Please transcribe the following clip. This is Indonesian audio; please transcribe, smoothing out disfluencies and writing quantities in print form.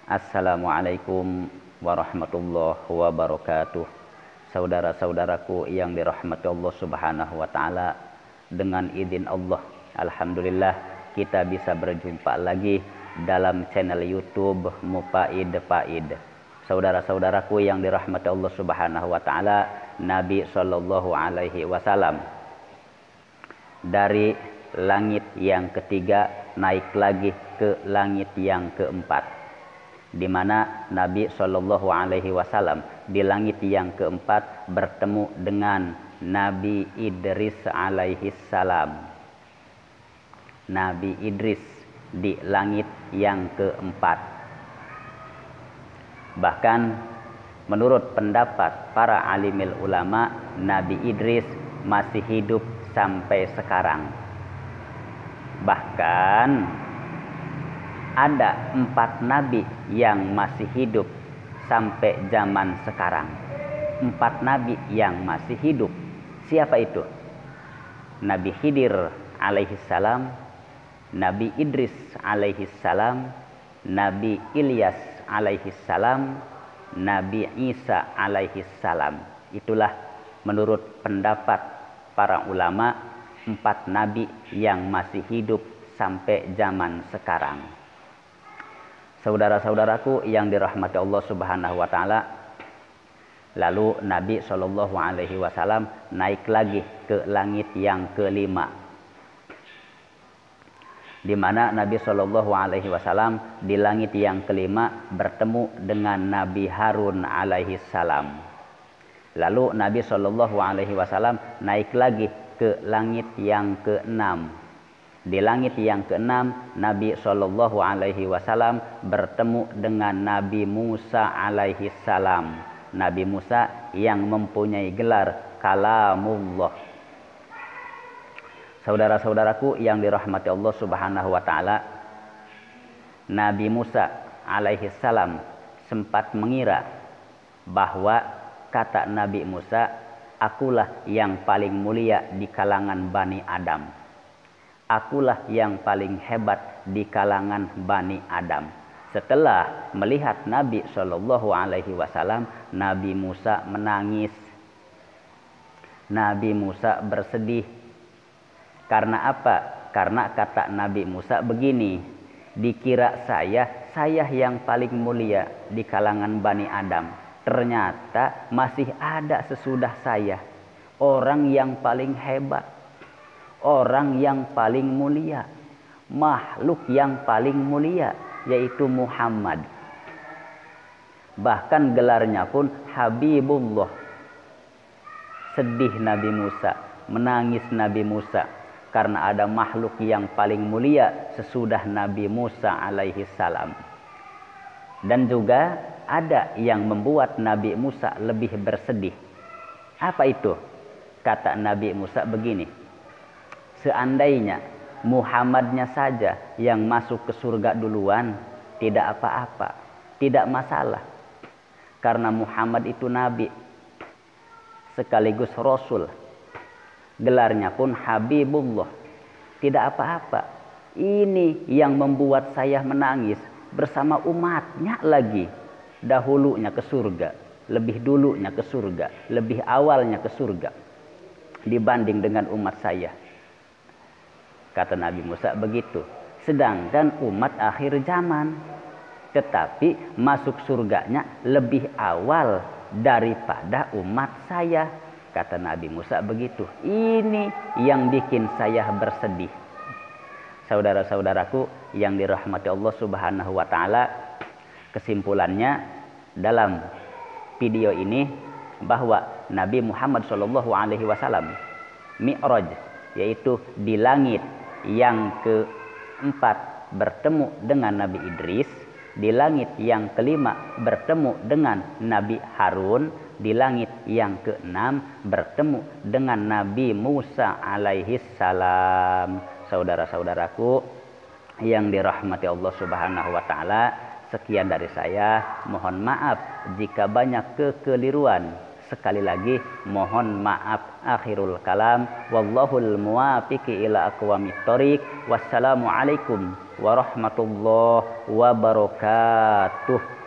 Assalamualaikum warahmatullahi wabarakatuh. Saudara-saudaraku yang dirahmati Allah Subhanahu wa taala, dengan izin Allah, alhamdulillah kita bisa berjumpa lagi dalam channel YouTube Mufaid Faid. Saudara-saudaraku yang dirahmati Allah Subhanahu wa taala, Nabi sallallahu alaihi wasallam dari langit yang ketiga naik lagi ke langit yang keempat, di mana Nabi Shallallahu Alaihi Wasallam di langit yang keempat bertemu dengan Nabi Idris alaihi salam. Nabi Idris di langit yang keempat. Bahkan menurut pendapat para alimil ulama, Nabi Idris masih hidup sampai sekarang. Bahkan ada 4 nabi yang masih hidup sampai zaman sekarang. 4 nabi yang masih hidup. Siapa itu? Nabi Khidir alaihi salam, Nabi Idris alaihi salam, Nabi Ilyas alaihi salam, Nabi Isa alaihi salam. Itulah menurut pendapat para ulama 4 nabi yang masih hidup sampai zaman sekarang. Saudara-saudaraku yang dirahmati Allah Subhanahu wa taala, lalu Nabi Shallallahu alaihi wasallam naik lagi ke langit yang kelima, di mana Nabi Shallallahu alaihi wasallam di langit yang kelima bertemu dengan Nabi Harun alaihi salam. Lalu Nabi Shallallahu alaihi wasallam naik lagi ke langit yang keenam. Di langit yang keenam, Nabi Shallallahu alaihi wasallam bertemu dengan Nabi Musa alaihi salam. Nabi Musa yang mempunyai gelar Kalamullah. Saudara-saudaraku yang dirahmati Allah Subhanahu wa taala, Nabi Musa alaihi salam sempat mengira bahwa kata Nabi Musa, "Akulah yang paling mulia di kalangan Bani Adam. Akulah yang paling hebat di kalangan Bani Adam." Setelah melihat Nabi Shallallahu alaihi wasallam, Nabi Musa menangis. Nabi Musa bersedih. Karena apa? Karena kata Nabi Musa begini, "Dikira saya yang paling mulia di kalangan Bani Adam. Ternyata masih ada sesudah saya orang yang paling hebat, orang yang paling mulia, makhluk yang paling mulia, yaitu Muhammad." Bahkan gelarnya pun Habibullah. Sedih Nabi Musa, menangis Nabi Musa, karena ada makhluk yang paling mulia sesudah Nabi Musa alaihi salam. Dan juga ada yang membuat Nabi Musa lebih bersedih. Apa itu? Kata Nabi Musa begini, "Seandainya Muhammadnya saja yang masuk ke surga duluan, tidak apa-apa, tidak masalah. Karena Muhammad itu Nabi, sekaligus Rasul. Gelarnya pun Habibullah. Tidak apa-apa. Ini yang membuat saya menangis bersama umatnya lagi. Dahulunya ke surga, lebih dulunya ke surga, lebih awalnya ke surga dibanding dengan umat saya." Kata Nabi Musa begitu. Sedangkan umat akhir zaman, tetapi masuk surganya lebih awal daripada umat saya. Kata Nabi Musa begitu. Ini yang bikin saya bersedih. Saudara-saudaraku yang dirahmati Allah Subhanahu wa taala, kesimpulannya dalam video ini bahwa Nabi Muhammad Shallallahu alaihi wasallam Mi'raj, yaitu di langit yang keempat bertemu dengan Nabi Idris, di langit yang kelima bertemu dengan Nabi Harun, di langit yang keenam bertemu dengan Nabi Musa alaihi salam. Saudara-saudaraku yang dirahmati Allah Subhanahu wa taala, sekian dari saya. Mohon maaf jika banyak kekeliruan. Sekali lagi mohon maaf. Akhirul kalam, wallahul muwafiq ila aqwamit thoriq. Wassalamualaikum warahmatullahi wabarakatuh.